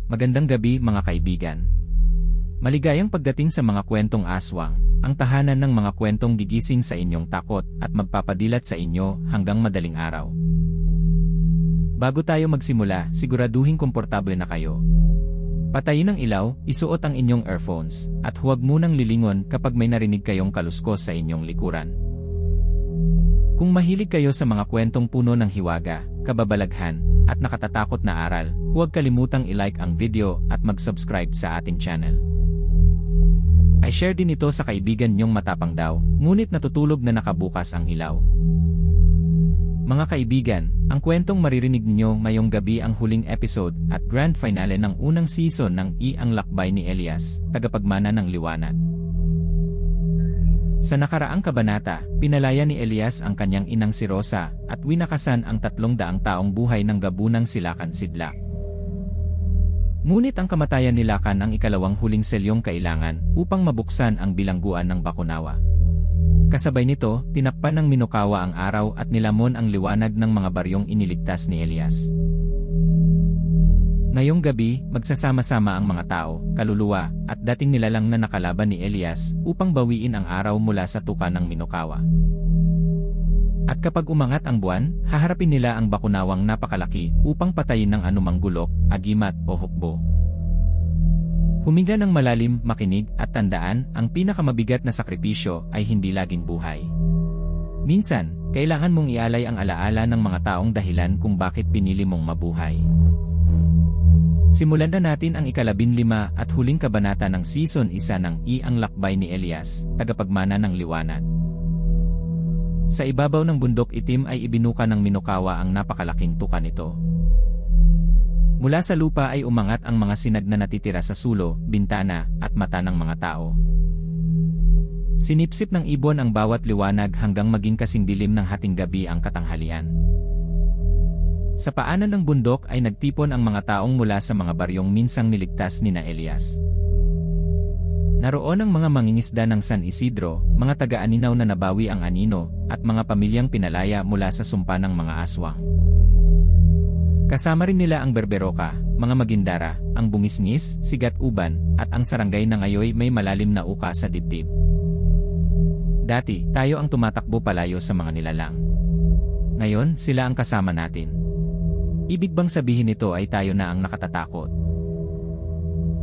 Magandang gabi mga kaibigan. Maligayang pagdating sa mga kwentong aswang, ang tahanan ng mga kwentong gigising sa inyong takot at magpapadilat sa inyo hanggang madaling araw. Bago tayo magsimula, siguraduhin komportable na kayo. Patayin ang ilaw, isuot ang inyong earphones, at huwag munang lilingon kapag may narinig kayong kaluskos sa inyong likuran. Kung mahilig kayo sa mga kwentong puno ng hiwaga, kababalaghan, at nakatatakot na aral, huwag kalimutang i-like ang video at mag-subscribe sa ating channel. I-share din ito sa kaibigan nyong matapang daw, ngunit natutulog na nakabukas ang ilaw. Mga kaibigan, ang kwentong maririnig niyo ngayong gabi ang huling episode at grand finale ng unang season ng Ang Lakbay ni Elias, Tagapagmana ng Liwanag. Sa nakaraang kabanata, pinalaya ni Elias ang kanyang inang si Rosa at winakasan ang 300 taong buhay ng gabunang si Lakan Sidlak. Ngunit ang kamatayan ni Lakan ang ikalawang huling selyong kailangan upang mabuksan ang bilangguan ng Bakunawa. Kasabay nito, tinakpan ng Minokawa ang araw at nilamon ang liwanag ng mga baryong iniligtas ni Elias. Ngayong gabi, magsasama-sama ang mga tao, kaluluwa, at dating nilalang na nakalaban ni Elias upang bawiin ang araw mula sa tuka ng Minokawa. At kapag umangat ang buwan, haharapin nila ang Bakunawang napakalaki upang patayin ng anumang gulok, agimat o hukbo. Huminga ng malalim, makinig, at tandaan, ang pinakamabigat na sakripisyo ay hindi laging buhay. Minsan, kailangan mong ialay ang alaala ng mga taong dahilan kung bakit pinili mong mabuhay. Simulan na natin ang ika-15 at huling kabanata ng Season 1 ng Ang Lakbay ni Elias, Tagapagmana ng Liwanag. Sa ibabaw ng bundok itim ay ibinuka ng Minokawa ang napakalaking tuka nito. Mula sa lupa ay umangat ang mga sinag na natitira sa sulo, bintana, at mata ng mga tao. Sinipsip ng ibon ang bawat liwanag hanggang maging kasing dilim ng hating gabi ang katanghalian. Sa paanan ng bundok ay nagtipon ang mga taong mula sa mga baryong minsang niligtas ni Elias. Naroon ang mga mangingisda ng San Isidro, mga taga-aninaw na nabawi ang anino, at mga pamilyang pinalaya mula sa sumpa ng mga aswang. Kasama rin nila ang berberoka, mga magindara, ang bungisngis, sigat-uban, at ang sarangay na ngayoy may malalim na uka sa dibdib. Dati, tayo ang tumatakbo palayo sa mga nilalang. Ngayon, sila ang kasama natin. Ibig bang sabihin nito ay tayo na ang nakatatakot?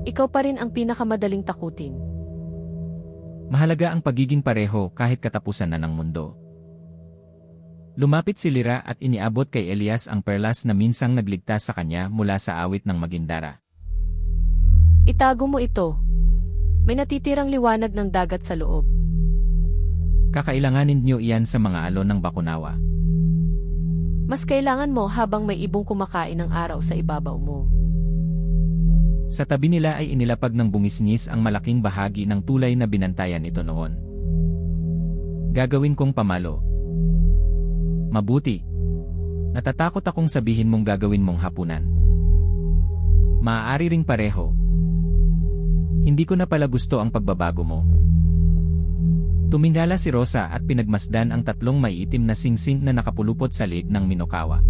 Ikaw pa rin ang pinakamadaling takutin. Mahalaga ang pagiging pareho kahit katapusan na ng mundo. Lumapit si Lira at iniabot kay Elias ang perlas na minsang nagligtas sa kanya mula sa awit ng Magindara. Itago mo ito. May natitirang liwanag ng dagat sa loob. Kakailanganin niyo iyan sa mga alon ng Bakunawa. Mas kailangan mo habang may ibong kumakain ng araw sa ibabaw mo. Sa tabi nila ay inilapag ng bungisngis ang malaking bahagi ng tulay na binantayan ito noon. Gagawin kong pamalo. Mabuti. Natatakot akong sabihin mong gagawin mong hapunan. Maaari ring pareho. Hindi ko na pala gusto ang pagbabago mo. Tumingala si Rosa at pinagmasdan ang 3 maiitim na singsing na nakapulupot sa liig ng Minokawa.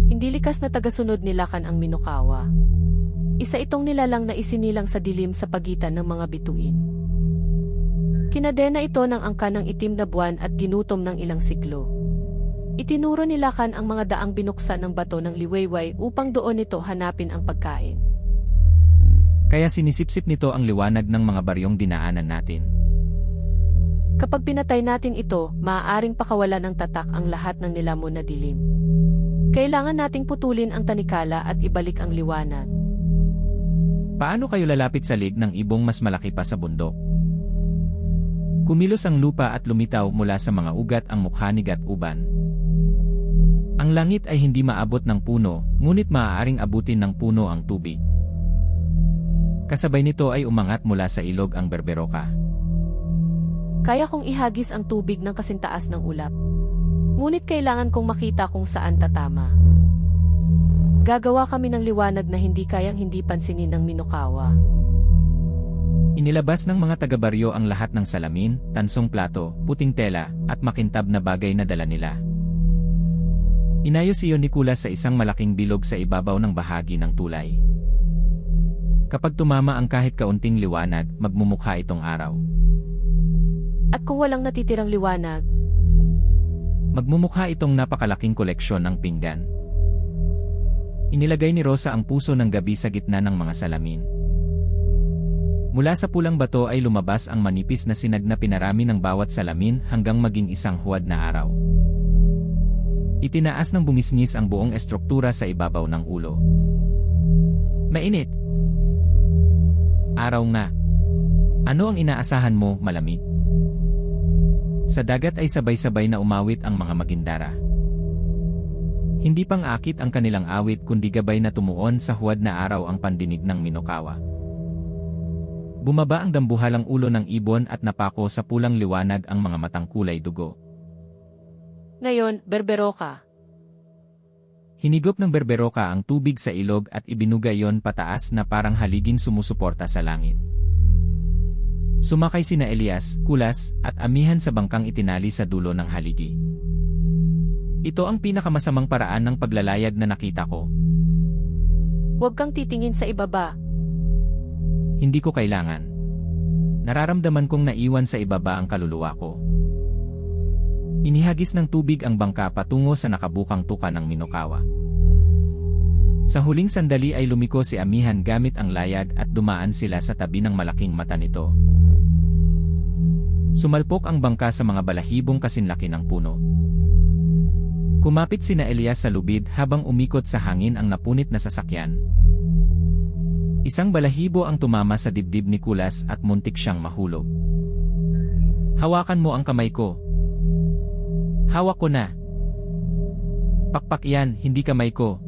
Hindi likas na tagasunod ni Lakan ang Minokawa. Isa itong nilalang na isinilang sa dilim sa pagitan ng mga bituin. Kinadena ito ng angka ng itim na buwan at ginutom ng ilang siglo. Itinuro ni Lakan ang mga daang binuksan ng bato ng liwayway upang doon ito hanapin ang pagkain. Kaya sinisipsip nito ang liwanag ng mga baryong dinaanan natin. Kapag pinatay natin ito, maaaring pakawalan ng tatak ang lahat ng nilamon na dilim. Kailangan nating putulin ang tanikala at ibalik ang liwanag. Paano kayo lalapit sa liig ng ibong mas malaki pa sa bundok? Kumilos ang lupa at lumitaw mula sa mga ugat ang mukha ni Gat-uban. Ang langit ay hindi maabot ng puno, ngunit maaaring abutin ng puno ang tubig. Kasabay nito ay umangat mula sa ilog ang berberoka. Kaya kong ihagis ang tubig ng kasintaas ng ulap. Ngunit kailangan kong makita kung saan tatama. Gagawa kami ng liwanag na hindi kayang hindi pansinin ng Minokawa. Inilabas ng mga taga-baryo ang lahat ng salamin, tansong plato, puting tela, at makintab na bagay na dala nila. Inayos iyon ni Kulas sa isang malaking bilog sa ibabaw ng bahagi ng tulay. Kapag tumama ang kahit kaunting liwanag, magmumukha itong araw. At kung walang natitirang liwanag, Magmumukha itong napakalaking koleksyon ng pinggan. Inilagay ni Rosa ang puso ng gabi sa gitna ng mga salamin. Mula sa pulang bato ay lumabas ang manipis na sinag na pinarami ng bawat salamin hanggang maging isang huwad na araw. Itinaas ng bumisngis ang buong estruktura sa ibabaw ng ulo. Mainit. Araw nga. Ano ang inaasahan mo, malamig? Sa dagat ay sabay-sabay na umawit ang mga magindara. Hindi pang akit ang kanilang awit kundi gabay na tumuon sa huwad na araw ang pandinig ng Minokawa. Bumaba ang dambuhalang ulo ng ibon at napako sa pulang liwanag ang mga matang kulay dugo. ngayon, Berberoka. Hinigop ng Berberoka ang tubig sa ilog at ibinuga yon pataas na parang haliging sumusuporta sa langit. Sumakay sina Elias, Kulas, at Amihan sa bangkang itinali sa dulo ng haligi. Ito ang pinakamasamang paraan ng paglalayag na nakita ko. Huwag kang titingin sa ibaba. Hindi ko kailangan. Nararamdaman kong naiwan sa ibaba ang kaluluwa ko. Inihagis ng tubig ang bangka patungo sa nakabukang tuka ng Minokawa. Sa huling sandali ay lumiko si Amihan gamit ang layag at dumaan sila sa tabi ng malaking mata nito. Sumalpok ang bangka sa mga balahibong kasinlaki ng puno. Kumapit sina Elias sa lubid habang umikot sa hangin ang napunit na sasakyan. Isang balahibo ang tumama sa dibdib ni Kulas at muntik siyang mahulog. Hawakan mo ang kamay ko. Hawak ko na. Pakpak yan, hindi kamay ko.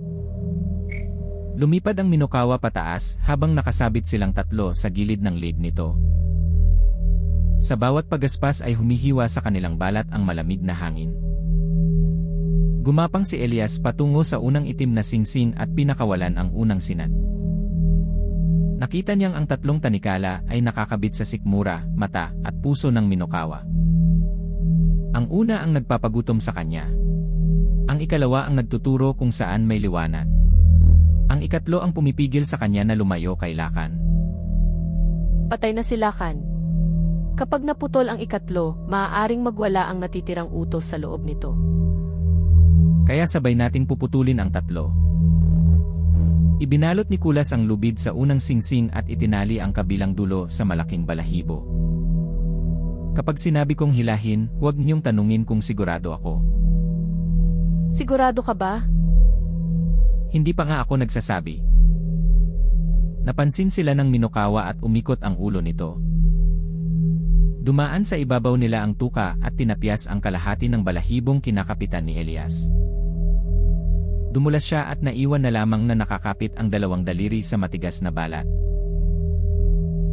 Lumipad ang Minokawa pataas habang nakasabit silang tatlo sa gilid ng lid nito. Sa bawat pagaspas ay humihiwa sa kanilang balat ang malamig na hangin. Gumapang si Elias patungo sa unang itim na singsing at pinakawalan ang unang sinat. Nakita niyang ang tatlong tanikala ay nakakabit sa sikmura, mata, at puso ng Minokawa. Ang una ang nagpapagutom sa kanya. Ang ikalawa ang nagtuturo kung saan may liwanag. Ang ikatlo ang pumipigil sa kanya na lumayo kay Lakan. Patay na si Lakan. Kapag naputol ang ikatlo, maaaring magwala ang natitirang utos sa loob nito. Kaya sabay nating puputulin ang tatlo. Ibinalot ni Kulas ang lubid sa unang singsing at itinali ang kabilang dulo sa malaking balahibo. Kapag sinabi kong hilahin, huwag niyong tanungin kung sigurado ako. Sigurado ka ba? Hindi pa nga ako nagsasabi. Napansin sila ng Minokawa at umikot ang ulo nito. Dumaan sa ibabaw nila ang tuka at tinapyas ang kalahati ng balahibong kinakapitan ni Elias. Dumulas siya at naiwan na lamang na nakakapit ang dalawang daliri sa matigas na balat.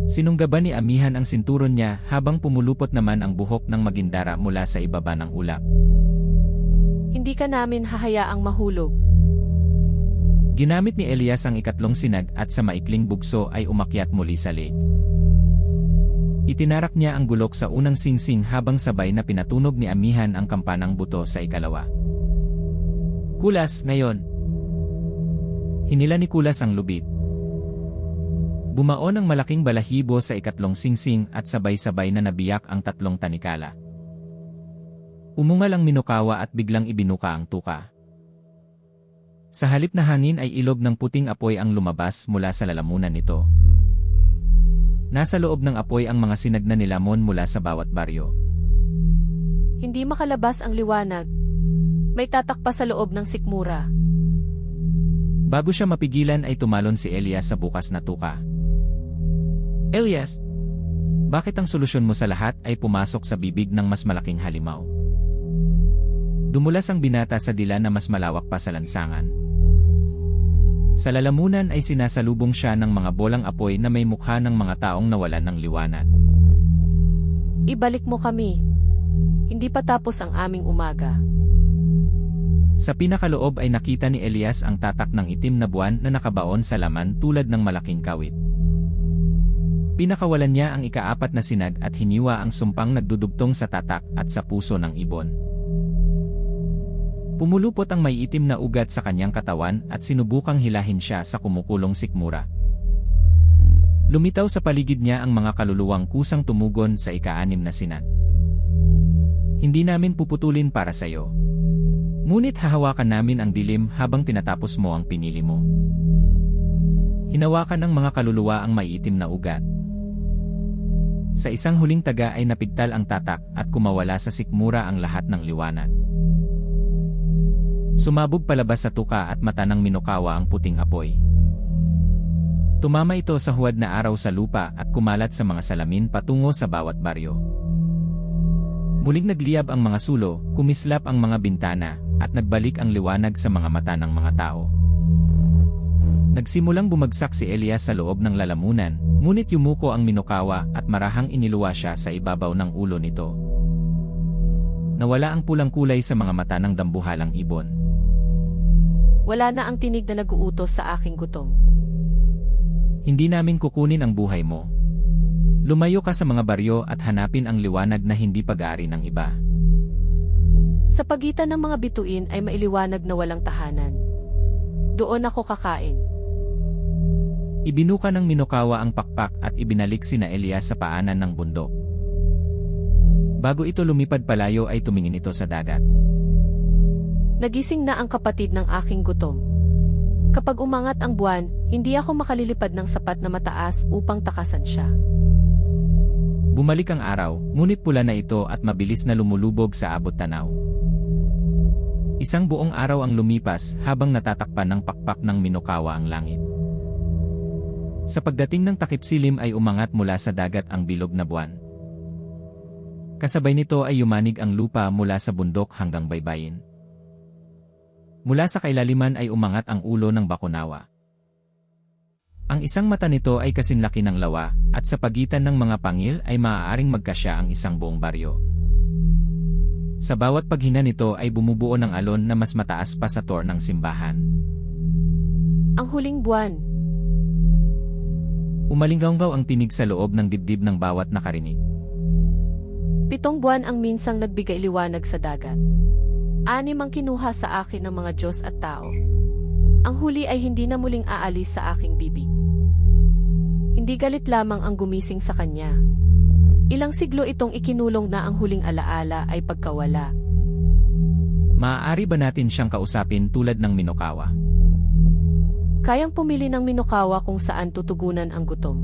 Sinunggaban ni Amihan ang sinturon niya habang pumulupot naman ang buhok ng magindara mula sa ibaba ng ulap. Hindi ka namin hahayaang mahulog. Ginamit ni Elias ang ikatlong sinag at sa maikling bugso ay umakyat muli sa leg. Itinarak niya ang gulok sa unang singsing habang sabay na pinatunog ni Amihan ang kampanang buto sa ikalawa. Kulas, ngayon. Hinila ni Kulas ang lubid. Bumaon ang malaking balahibo sa ikatlong singsing at sabay-sabay na nabiyak ang tatlong tanikala. Umungal ang Minokawa at biglang ibinuka ang tuka. Sa halip na hangin ay ilog ng puting apoy ang lumabas mula sa lalamunan nito. Nasa loob ng apoy ang mga sinag na nilamon mula sa bawat baryo. Hindi makalabas ang liwanag. May tatak pa sa loob ng sikmura. Bago siya mapigilan ay tumalon si Elias sa bukas na tuka. Elias, bakit ang solusyon mo sa lahat ay pumasok sa bibig ng mas malaking halimaw? Dumulas ang binata sa dila na mas malawak pa sa lansangan. Sa lalamunan ay sinasalubong siya ng mga bolang apoy na may mukha ng mga taong nawalan ng liwanag. Ibalik mo kami. Hindi pa tapos ang aming umaga. Sa pinakaloob ay nakita ni Elias ang tatak ng itim na buwan na nakabaon sa laman tulad ng malaking kawit. Pinakawalan niya ang ikaapat na sinag at hiniwa ang sumpang nagdudugtong sa tatak at sa puso ng ibon. Pumulupot ang may itim na ugat sa kanyang katawan at sinubukang hilahin siya sa kumukulong sikmura. Lumitaw sa paligid niya ang mga kaluluwang kusang tumugon sa ika-6 na sinat. Hindi namin puputulin para sa'yo. Ngunit hahawakan namin ang dilim habang tinatapos mo ang pinili mo. Hinawakan ng mga kaluluwa ang maiitim na ugat. Sa isang huling taga ay napigtal ang tatak at kumawala sa sikmura ang lahat ng liwanag. Sumabog palabas sa tuka at mata ng Minokawa ang puting apoy. Tumama ito sa huwad na araw sa lupa at kumalat sa mga salamin patungo sa bawat baryo. Muling nagliyab ang mga sulo, kumislap ang mga bintana, at nagbalik ang liwanag sa mga mata ng mga tao. Nagsimulang bumagsak si Elias sa loob ng lalamunan, ngunit yumuko ang Minokawa at marahang iniluwa siya sa ibabaw ng ulo nito. Nawala ang pulang kulay sa mga mata ng dambuhalang ibon. Wala na ang tinig na nag-uutos sa aking gutom. Hindi namin kukunin ang buhay mo. Lumayo ka sa mga baryo at hanapin ang liwanag na hindi pag-aari ng iba. Sa pagitan ng mga bituin ay mailiwanag na walang tahanan. Doon ako kakain. Ibinuka ng Minokawa ang pakpak at ibinalik sina Elias sa paanan ng bundok. Bago ito lumipad palayo ay tumingin ito sa dagat. Nagising na ang kapatid ng aking gutom. Kapag umangat ang buwan, hindi ako makalilipad ng sapat na mataas upang takasan siya. Bumalik ang araw, ngunit pula na ito at mabilis na lumulubog sa abot tanaw. Isang buong araw ang lumipas habang natatakpan ng pakpak ng Minokawa ang langit. Sa pagdating ng takipsilim ay umangat mula sa dagat ang bilog na buwan. Kasabay nito ay yumanig ang lupa mula sa bundok hanggang baybayin. Mula sa kailaliman ay umangat ang ulo ng Bakunawa. Ang isang mata nito ay kasinlaki ng lawa, at sa pagitan ng mga pangil ay maaaring magkasya ang isang buong baryo. Sa bawat paghina nito ay bumubuo ng alon na mas mataas pa sa tor ng simbahan. Ang huling buwan. Umalinggaw ang tinig sa loob ng dibdib ng bawat nakarinig. 7 buwan ang minsang nagbigay liwanag sa dagat. 6 ang kinuha sa akin ng mga Diyos at tao. Ang huli ay hindi na muling aalis sa aking bibig. Hindi galit lamang ang gumising sa kanya. Ilang siglo itong ikinulong na ang huling alaala ay pagkawala. Maaari ba natin siyang kausapin tulad ng Minokawa? Kayang pumili ng Minokawa kung saan tutugunan ang gutom.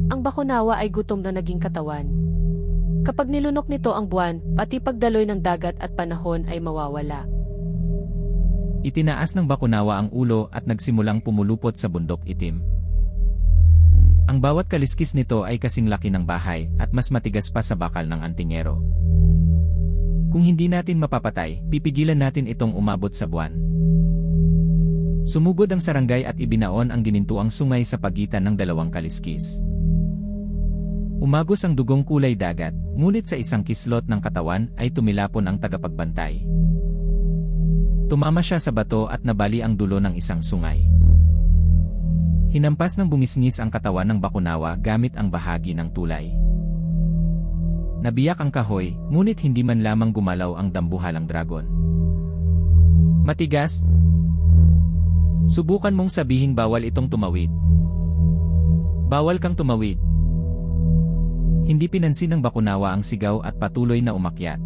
Ang Bakunawa ay gutom na naging katawan. Kapag nilunok nito ang buwan, pati pagdaloy ng dagat at panahon ay mawawala. Itinaas ng Bakunawa ang ulo at nagsimulang pumulupot sa bundok itim. Ang bawat kaliskis nito ay kasing laki ng bahay at mas matigas pa sa bakal ng antingero. Kung hindi natin mapapatay, pipigilan natin itong umabot sa buwan. Sumugod ang sarangay at ibinaon ang ginintuang sungay sa pagitan ng 2 kaliskis. Umagos ang dugong kulay dagat, ngunit sa isang kislot ng katawan ay tumilapon ang tagapagbantay. Tumama siya sa bato at nabali ang dulo ng isang sungay. Hinampas ng bumisngis ang katawan ng Bakunawa gamit ang bahagi ng tulay. Nabiyak ang kahoy, ngunit hindi man lamang gumalaw ang dambuhalang dragon. Matigas? Subukan mong sabihin bawal itong tumawid. Bawal kang tumawid. Hindi pinansin ng Bakunawa ang sigaw at patuloy na umakyat.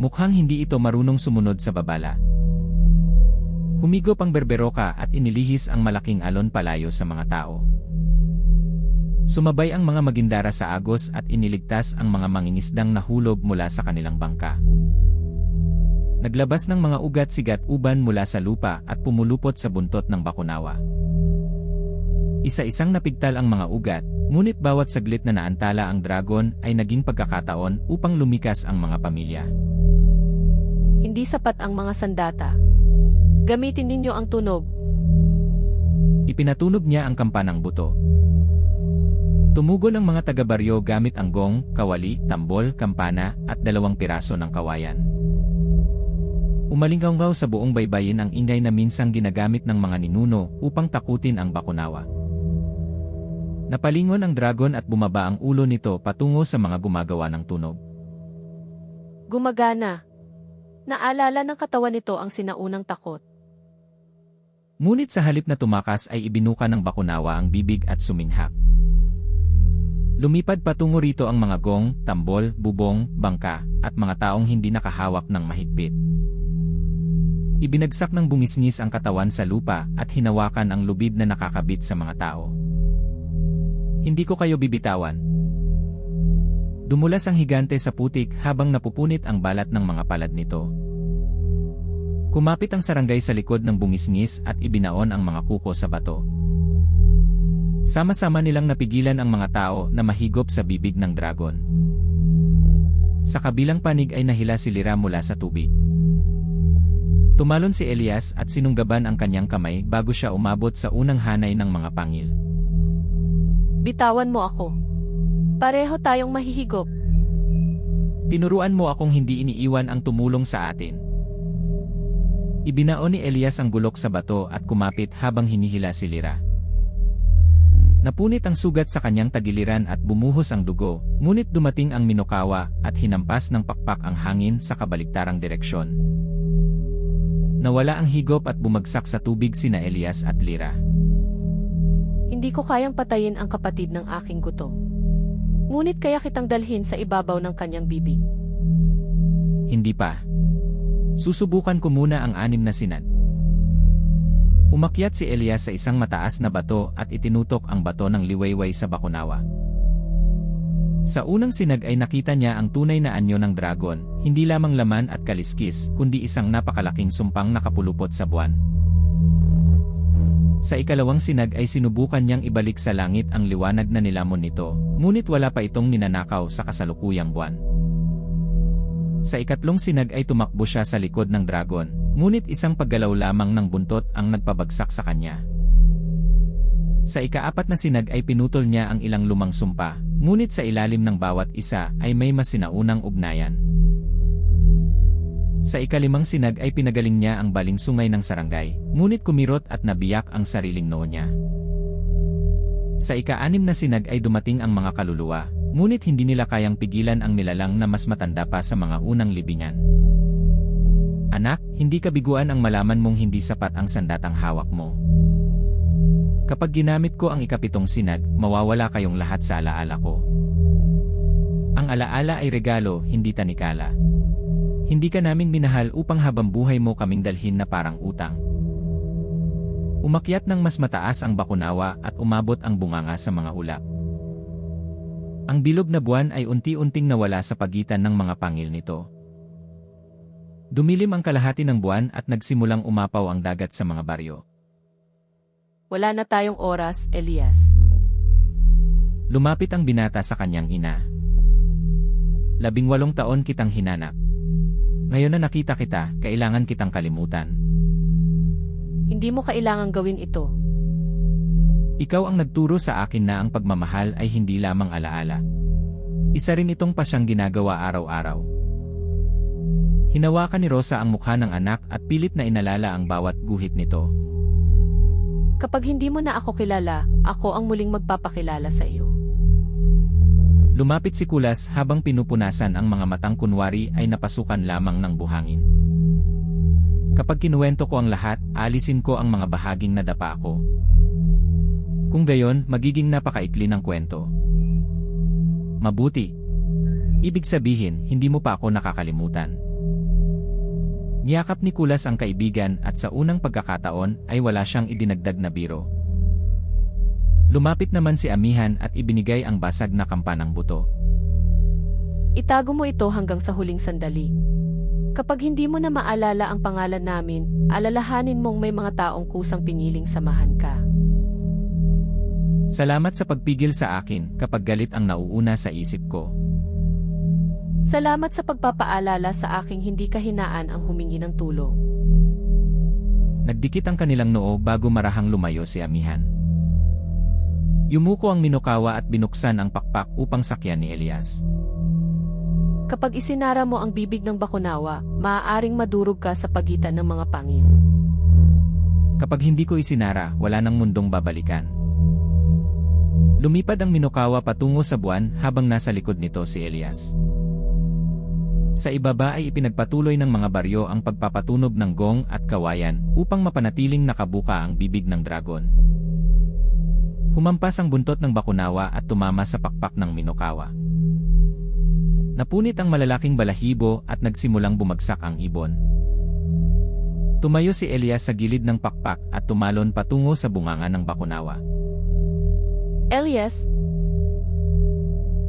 Mukhang hindi ito marunong sumunod sa babala. Humigop ang berberoka at inilihis ang malaking alon palayo sa mga tao. Sumabay ang mga magindara sa agos at iniligtas ang mga mangingisdang nahulog mula sa kanilang bangka. Naglabas ng mga ugat-sigat-uban mula sa lupa at pumulupot sa buntot ng Bakunawa. Isa-isang napigtal ang mga ugat, ngunit bawat saglit na naantala ang dragon ay naging pagkakataon upang lumikas ang mga pamilya. Hindi sapat ang mga sandata. Gamitin ninyo ang tunog. Ipinatunog niya ang kampanang buto. Tumugon ang mga taga-baryo gamit ang gong, kawali, tambol, kampana, at 2 piraso ng kawayan. Umalinggaw sa buong baybayin ang ingay na minsang ginagamit ng mga ninuno upang takutin ang Bakunawa. Napalingon ang dragon at bumaba ang ulo nito patungo sa mga gumagawa ng tunog. Gumagana. Naalala ng katawan nito ang sinaunang takot. Ngunit sa halip na tumakas ay ibinuka ng Bakunawa ang bibig at suminghak. Lumipad patungo rito ang mga gong, tambol, bubong, bangka, at mga taong hindi nakahawak ng mahigpit. Ibinagsak ng bungisngis ang katawan sa lupa at hinawakan ang lubid na nakakabit sa mga tao. Hindi ko kayo bibitawan. Dumulas ang higante sa putik habang napupunit ang balat ng mga palad nito. Kumapit ang sarangay sa likod ng bungisngis at ibinaon ang mga kuko sa bato. Sama-sama nilang napigilan ang mga tao na mahigop sa bibig ng dragon. Sa kabilang panig ay nahila si Lyra mula sa tubig. Tumalon si Elias at sinunggaban ang kanyang kamay bago siya umabot sa unang hanay ng mga pangil. Bitawan mo ako. Pareho tayong mahihigop. Tinuruan mo akong hindi iniiwan ang tumulong sa atin. Ibinaon ni Elias ang gulok sa bato at kumapit habang hinihila si Lyra. Napunit ang sugat sa kanyang tagiliran at bumuhos ang dugo, ngunit dumating ang Minokawa at hinampas ng pakpak ang hangin sa kabaliktarang direksyon. Nawala ang higop at bumagsak sa tubig sina Elias at Lyra. Hindi ko kayang patayin ang kapatid ng aking gutom. Ngunit kaya kitang dalhin sa ibabaw ng kanyang bibig. Hindi pa. Susubukan ko muna ang 6 na sinad. Umakyat si Elias sa isang mataas na bato at itinutok ang bato ng liwayway sa Bakunawa. Sa unang sinag ay nakita niya ang tunay na anyo ng dragon, hindi lamang laman at kaliskis, kundi isang napakalaking sumpang nakapulupot sa buwan. Sa ikalawang sinag ay sinubukan niyang ibalik sa langit ang liwanag na nilamon nito, ngunit wala pa itong ninanakaw sa kasalukuyang buwan. Sa ikatlong sinag ay tumakbo siya sa likod ng dragon, ngunit isang paggalaw lamang ng buntot ang nagpabagsak sa kanya. Sa ika-4 na sinag ay pinutol niya ang ilang lumang sumpa, ngunit sa ilalim ng bawat isa ay may mas sinaunang ugnayan. Sa ika-5 sinag ay pinagaling niya ang baling sungay ng sarangay, ngunit kumirot at nabiyak ang sariling noo niya. Sa ika-6 na sinag ay dumating ang mga kaluluwa, ngunit hindi nila kayang pigilan ang nilalang na mas matanda pa sa mga unang libingan. Anak, hindi kabiguan ang malaman mong hindi sapat ang sandatang hawak mo. Kapag ginamit ko ang ika-7 sinag, mawawala kayong lahat sa alaala ko. Ang alaala ay regalo, hindi tanikala. Hindi ka namin minahal upang habang buhay mo kaming dalhin na parang utang. Umakyat ng mas mataas ang Bakunawa at umabot ang bunganga sa mga ulap. Ang bilog na buwan ay unti-unting nawala sa pagitan ng mga pangil nito. Dumilim ang kalahati ng buwan at nagsimulang umapaw ang dagat sa mga baryo. Wala na tayong oras, Elias. Lumapit ang binata sa kanyang ina. 18 taon kitang hinanap. Ngayon na nakita kita, kailangan kitang kalimutan. Hindi mo kailangang gawin ito. Ikaw ang nagturo sa akin na ang pagmamahal ay hindi lamang alaala. Isa rin itong pasyang ginagawa araw-araw. Hinawakan ni Rosa ang mukha ng anak at pilit na inalala ang bawat guhit nito. Kapag hindi mo na ako kilala, ako ang muling magpapakilala sa iyo. Lumapit si Kulas habang pinupunasan ang mga matang kunwari ay napasukan lamang ng buhangin. Kapag kinuwento ko ang lahat, alisin ko ang mga bahaging nadapa ako. Kung gayon, magiging napakaikli ng kwento. Mabuti. Ibig sabihin, hindi mo pa ako nakakalimutan. Niyakap ni Kulas ang kaibigan at sa unang pagkakataon ay wala siyang idinagdag na biro. Lumapit naman si Amihan at ibinigay ang basag na kampanang buto. Itago mo ito hanggang sa huling sandali. Kapag hindi mo na maalala ang pangalan namin, alalahanin mong may mga taong kusang piniling samahan ka. Salamat sa pagpigil sa akin kapag galit ang nauuna sa isip ko. Salamat sa pagpapaalala sa aking hindi kahinaan ang humingi ng tulong. Nagdikit ang kanilang noo bago marahang lumayo si Amihan. Yumuko ang Minokawa at binuksan ang pakpak upang sakyan ni Elias. Kapag isinara mo ang bibig ng Bakunawa, maaaring madurog ka sa pagitan ng mga pangil. Kapag hindi ko isinara, wala nang mundong babalikan. Lumipad ang Minokawa patungo sa buwan habang nasa likod nito si Elias. Sa ibaba ay ipinagpatuloy ng mga baryo ang pagpapatunog ng gong at kawayan upang mapanatiling nakabuka ang bibig ng dragon. Humampas ang buntot ng Bakunawa at tumama sa pakpak ng Minokawa. Napunit ang malalaking balahibo at nagsimulang bumagsak ang ibon. Tumayo si Elias sa gilid ng pakpak at tumalon patungo sa bunganga ng Bakunawa. Elias,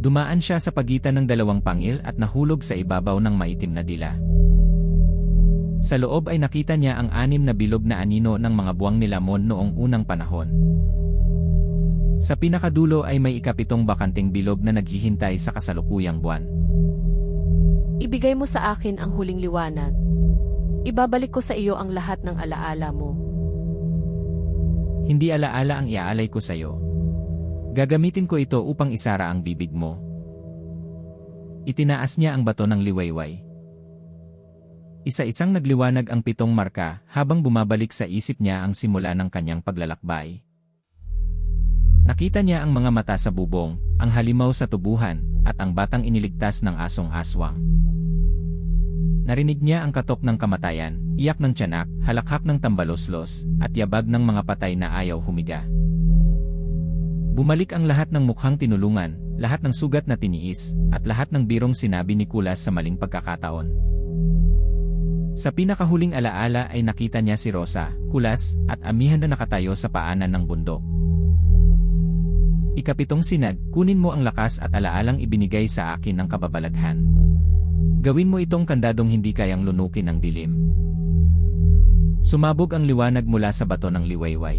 Dumaan siya sa pagitan ng dalawang pangil at nahulog sa ibabaw ng maitim na dila. Sa loob ay nakita niya ang 6 na bilog na anino ng mga buwang nilamon noong unang panahon. Sa pinakadulo ay may 7 bakanting bilog na naghihintay sa kasalukuyang buwan. ibigay mo sa akin ang huling liwanag. Ibabalik ko sa iyo ang lahat ng alaala mo. Hindi alaala ang iaalay ko sa iyo. Gagamitin ko ito upang isara ang bibig mo. Itinaas niya ang bato ng liwayway. Isa-isang nagliwanag ang 7 marka habang bumabalik sa isip niya ang simula ng kanyang paglalakbay. Nakita niya ang mga mata sa bubong, ang halimaw sa tubuhan, at ang batang iniligtas ng asong aswang. Narinig niya ang katok ng kamatayan, iyak ng tiyanak, halakhak ng tambaloslos, at yabag ng mga patay na ayaw humiga. Bumalik ang lahat ng mukhang tinulungan, lahat ng sugat na tiniis, at lahat ng birong sinabi ni Kulas sa maling pagkakataon. Sa pinakahuling alaala ay nakita niya si Rosa, Kulas, at Amihan na nakatayo sa paanan ng bundok. Ikapitong sinag, kunin mo ang lakas at alaalang ibinigay sa akin ng kababalaghan. Gawin mo itong kandadong hindi kayang lunukin ng dilim. Sumabog ang liwanag mula sa bato ng liwayway.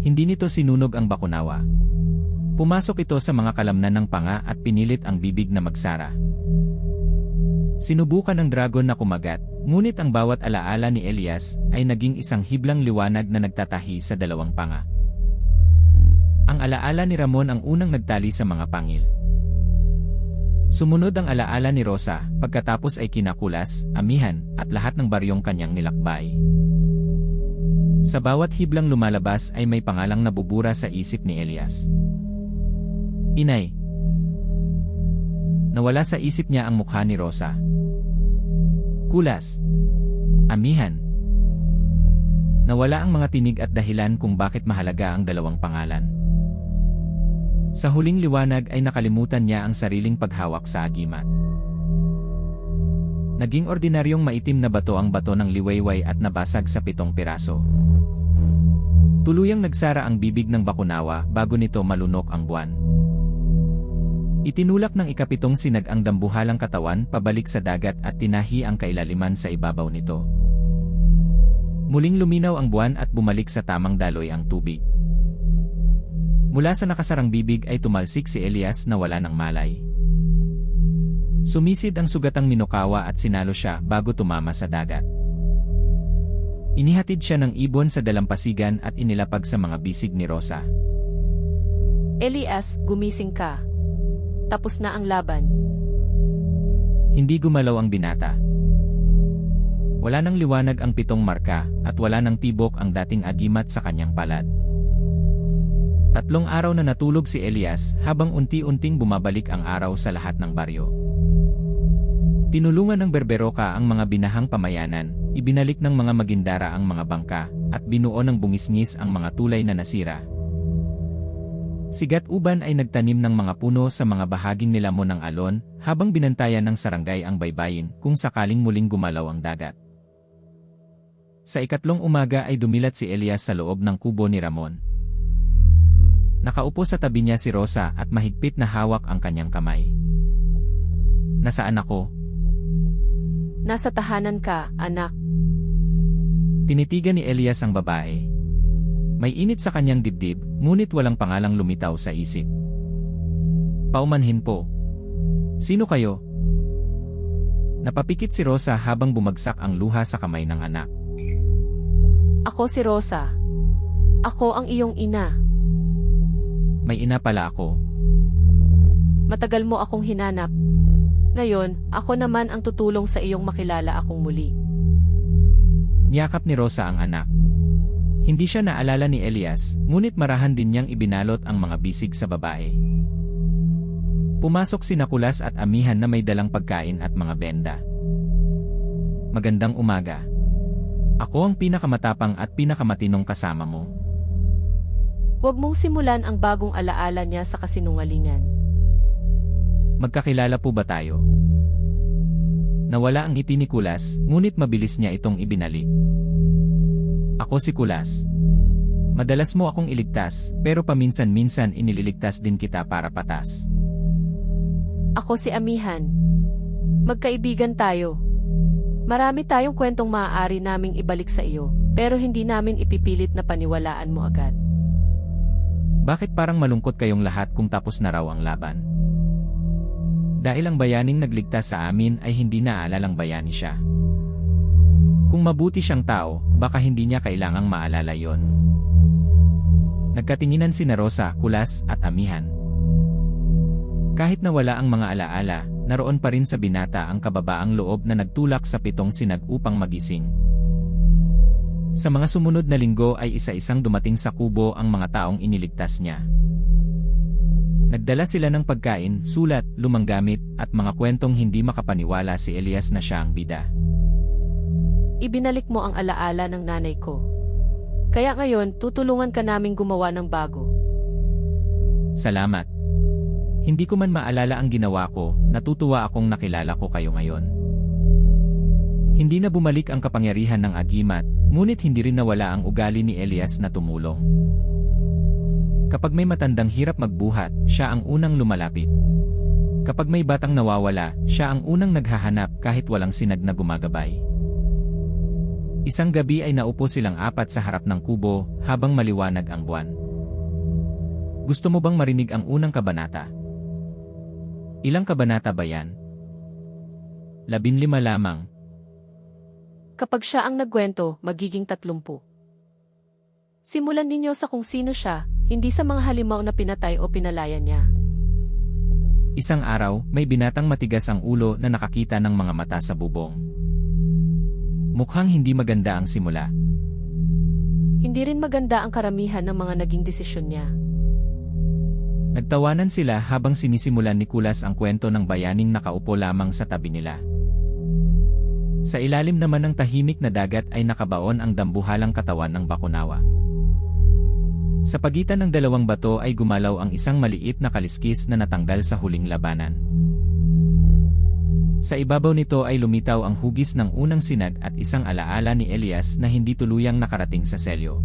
Hindi nito sinunog ang Bakunawa. Pumasok ito sa mga kalamnan ng panga at pinilit ang bibig na magsara. Sinubukan ng dragon na kumagat, ngunit ang bawat alaala ni Elias ay naging isang hiblang liwanag na nagtatahi sa 2 panga. Ang alaala ni Ramon ang unang nagtali sa mga pangil. Sumunod ang alaala ni Rosa, pagkatapos ay kina Kulas, Amihan, at lahat ng baryong kanyang nilakbay. Sa bawat hiblang lumalabas ay may pangalang nabubura sa isip ni Elias. Inay. Nawala sa isip niya ang mukha ni Rosa. Kulas. Amihan. Nawala ang mga tinig at dahilan kung bakit mahalaga ang 2 pangalan. Sa huling liwanag ay nakalimutan niya ang sariling paghawak sa agimat. Naging ordinaryong maitim na bato ang bato ng liwayway at nabasag sa 7 piraso. Tuluyang nagsara ang bibig ng Bakunawa bago nito malunok ang buwan. Itinulak ng 7 sinag ang dambuhalang katawan pabalik sa dagat at tinahi ang kailaliman sa ibabaw nito. Muling luminaw ang buwan at bumalik sa tamang daloy ang tubig. Mula sa nakasarang bibig ay tumalsik si Elias na wala ng malay. Sumisid ang sugatang Minokawa at sinalo siya bago tumama sa dagat. Inihatid siya ng ibon sa dalampasigan at inilapag sa mga bisig ni Rosa. Elias, gumising ka. Tapos na ang laban. Hindi gumalaw ang binata. Wala nang liwanag ang 7 marka at wala nang tibok ang dating agimat sa kanyang palad. 3 araw na natulog si Elias habang unti-unting bumabalik ang araw sa lahat ng baryo. Tinulungan ng Berberoka ang mga binahang pamayanan, ibinalik ng mga Magindara ang mga bangka, at binuo ng bungisngis ang mga tulay na nasira. Si Gat-uban ay nagtanim ng mga puno sa mga bahaging nilamon ng alon, habang binantayan ng sarangay ang baybayin kung sakaling muling gumalaw ang dagat. Sa 2 umaga ay dumilat si Elias sa loob ng kubo ni Ramon. Nakaupo sa tabi niya si Rosa at mahigpit na hawak ang kanyang kamay. Nasaan ako? Nasa tahanan ka, anak. Tinitigan ni Elias ang babae. May init sa kanyang dibdib, ngunit walang pangalang lumitaw sa isip. Paumanhin po. Sino kayo? Napapikit si Rosa habang bumagsak ang luha sa kamay ng anak. Ako si Rosa. Ako ang iyong ina. May ina pala ako. Matagal mo akong hinanap. Ngayon, ako naman ang tutulong sa iyong makilala akong muli. Niyakap ni Rosa ang anak. Hindi siya naalala ni Elias, ngunit marahan din niyang ibinalot ang mga bisig sa babae. Pumasok sina Kulas at Amihan na may dalang pagkain at mga benda. Magandang umaga. Ako ang pinakamatapang at pinakamatinong kasama mo. Huwag mong simulan ang bagong alaala niya sa kasinungalingan. Magkakilala po ba tayo? Nawala ang ngiti ni Kulas, ngunit mabilis niya itong ibinalik. Ako si Kulas. Madalas mo akong iligtas, pero paminsan-minsan inililigtas din kita para patas. Ako si Amihan. Magkaibigan tayo. Marami tayong kwentong maaari naming ibalik sa iyo, pero hindi namin ipipilit na paniwalaan mo agad. Bakit parang malungkot kayong lahat kung tapos na raw ang laban? Dahil ang bayaning nagligtas sa amin ay hindi naalalang bayani siya. Kung mabuti siyang tao, baka hindi niya kailangang maalala yon. Nagkatinginan sina Rosa, Kulas, at Amihan. Kahit nawala ang mga alaala, naroon pa rin sa binata ang kababaang loob na nagtulak sa 7 sinag upang magising. Sa mga sumunod na linggo ay isa-isang dumating sa kubo ang mga taong iniligtas niya. Nagdala sila ng pagkain, sulat, lumang gamit, at mga kwentong hindi makapaniwala si Elias na siya ang bida. Ibinalik mo ang alaala ng nanay ko. Kaya ngayon, tutulungan ka naming gumawa ng bago. Salamat. Hindi ko man maalala ang ginawa ko, natutuwa akong nakilala ko kayo ngayon. Hindi na bumalik ang kapangyarihan ng agimat, ngunit hindi rin nawala ang ugali ni Elias na tumulong. Kapag may matandang hirap magbuhat, siya ang unang lumalapit. Kapag may batang nawawala, siya ang unang naghahanap kahit walang sinag na gumagabay. Isang gabi ay naupo silang 4 sa harap ng kubo habang maliwanag ang buwan. Gusto mo bang marinig ang unang kabanata? Ilang kabanata ba yan? 15 lamang. Kapag siya ang nagkwento, magiging 30. Simulan ninyo sa kung sino siya, hindi sa mga halimaw na pinatay o pinalaya niya. Isang araw, may binatang matigas ang ulo na nakakita ng mga mata sa bubong. Mukhang hindi maganda ang simula. Hindi rin maganda ang karamihan ng mga naging desisyon niya. Nagtawanan sila habang sinisimulan ni Kulas ang kwento ng bayaning nakaupo lamang sa tabi nila. Sa ilalim naman ng tahimik na dagat ay nakabaon ang dambuhalang katawan ng bakunawa. Sa pagitan ng 2 bato ay gumalaw ang isang maliit na kaliskis na natanggal sa huling labanan. Sa ibabaw nito ay lumitaw ang hugis ng unang sinag at isang alaala ni Elias na hindi tuluyang nakarating sa selyo.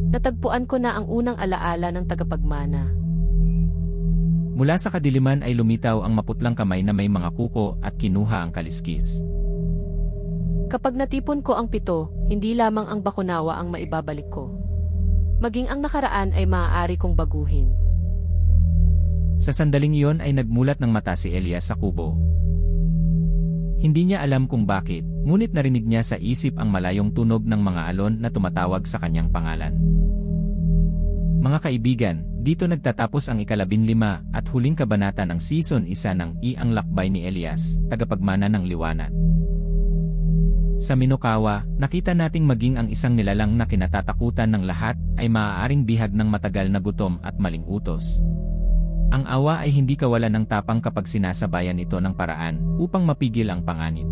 Natagpuan ko na ang unang alaala ng tagapagmana. Mula sa kadiliman ay lumitaw ang maputlang kamay na may mga kuko at kinuha ang kaliskis. Kapag natipon ko ang 7, hindi lamang ang bakunawa ang maibabalik ko. Maging ang nakaraan ay maaari kong baguhin. Sa sandaling iyon ay nagmulat ng mata si Elias sa kubo. Hindi niya alam kung bakit, ngunit narinig niya sa isip ang malayong tunog ng mga alon na tumatawag sa kanyang pangalan. Mga kaibigan, dito nagtatapos ang 15 at huling kabanata ng Season 1 ng Ang Lakbay ni Elias, Tagapagmana ng Liwanag. Sa Minokawa, nakita nating maging ang isang nilalang na kinatatakutan ng lahat ay maaaring bihag ng matagal na gutom at maling utos. Ang awa ay hindi kawalan ng tapang kapag sinasabayan ito ng paraan upang mapigil ang panganib.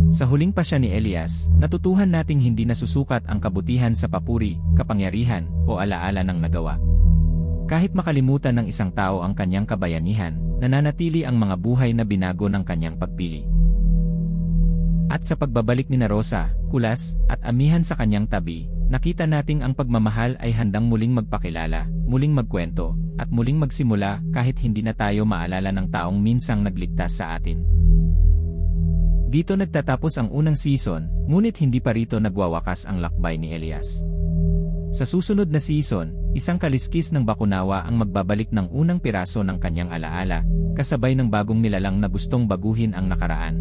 Sa huling pasya ni Elias, natutuhan nating hindi nasusukat ang kabutihan sa papuri, kapangyarihan, o alaala ng nagawa. Kahit makalimutan ng isang tao ang kanyang kabayanihan, nananatili ang mga buhay na binago ng kanyang pagpili. At sa pagbabalik ni Rosa, Kulas, at Amihan sa kanyang tabi, nakita nating ang pagmamahal ay handang muling magpakilala, muling magkwento, at muling magsimula kahit hindi na tayo maalala ng taong minsang nagligtas sa atin. Dito nagtatapos ang unang season, ngunit hindi pa rito nagwawakas ang lakbay ni Elias. Sa susunod na season, isang kaliskis ng bakunawa ang magbabalik ng unang piraso ng kanyang alaala, kasabay ng bagong nilalang na gustong baguhin ang nakaraan.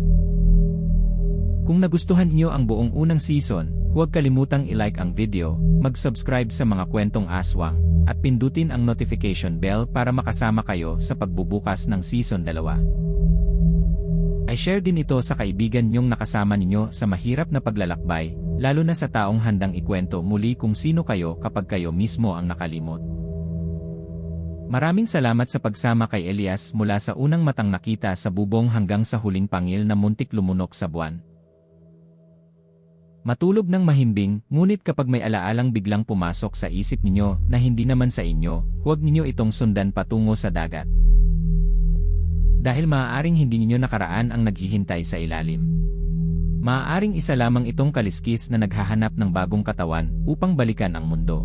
Kung nagustuhan niyo ang buong unang season, huwag kalimutang i-like ang video, mag-subscribe sa mga kwentong aswang, at pindutin ang notification bell para makasama kayo sa pagbubukas ng season 2. I-share din ito sa kaibigan niyong nakasama ninyo sa mahirap na paglalakbay, lalo na sa taong handang ikwento muli kung sino kayo kapag kayo mismo ang nakalimot. Maraming salamat sa pagsama kay Elias mula sa unang matang nakita sa bubong hanggang sa huling pangil na muntik lumunok sa buwan. Matulog ng mahimbing, ngunit kapag may alaalang biglang pumasok sa isip ninyo na hindi naman sa inyo, huwag ninyo itong sundan patungo sa dagat. Dahil maaaring hindi ninyo nakaraan ang naghihintay sa ilalim. Maaaring isa lamang itong kaliskis na naghahanap ng bagong katawan upang balikan ang mundo.